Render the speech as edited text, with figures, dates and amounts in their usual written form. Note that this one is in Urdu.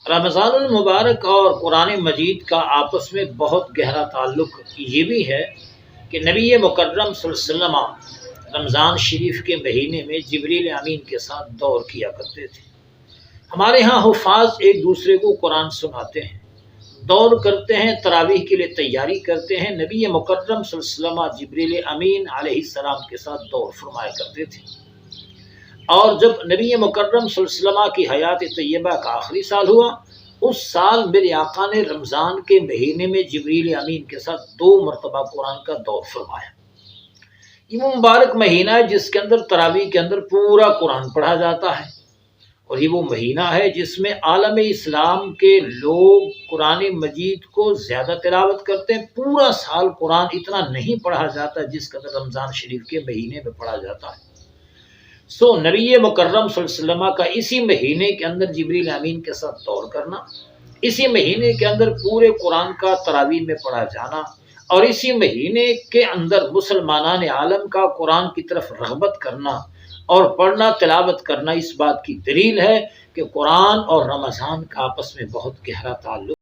رمضان المبارک اور قرآن مجید کا آپس میں بہت گہرا تعلق یہ بھی ہے کہ نبی مکرم صلی اللہ علیہ وسلم رمضان شریف کے مہینے میں جبریل امین کے ساتھ دور کیا کرتے تھے۔ ہمارے ہاں حفاظ ایک دوسرے کو قرآن سناتے ہیں، دور کرتے ہیں، تراویح کے لیے تیاری کرتے ہیں۔ نبی مکرم صلی اللہ علیہ وسلم جبریل امین علیہ السلام کے ساتھ دور فرمایا کرتے تھے، اور جب نبی مکرم صلی اللہ علیہ وسلم کی حیات طیبہ کا آخری سال ہوا، اس سال میرے آقا نے رمضان کے مہینے میں جبریل امین کے ساتھ 2 مرتبہ قرآن کا دور فرمایا۔ یہ وہ مبارک مہینہ ہے جس کے اندر تراویح کے اندر پورا قرآن پڑھا جاتا ہے، اور یہ وہ مہینہ ہے جس میں عالم اسلام کے لوگ قرآن مجید کو زیادہ تلاوت کرتے ہیں۔ پورا سال قرآن اتنا نہیں پڑھا جاتا جس قدر رمضان شریف کے مہینے میں پڑھا جاتا ہے۔ نبی مکرم صلی اللہ علیہ وسلم کا اسی مہینے کے اندر جبریل امین کے ساتھ دور کرنا، اسی مہینے کے اندر پورے قرآن کا تراویح میں پڑھا جانا، اور اسی مہینے کے اندر مسلمانان عالم کا قرآن کی طرف رغبت کرنا اور پڑھنا، تلاوت کرنا، اس بات کی دلیل ہے کہ قرآن اور رمضان کا آپس میں بہت گہرا تعلق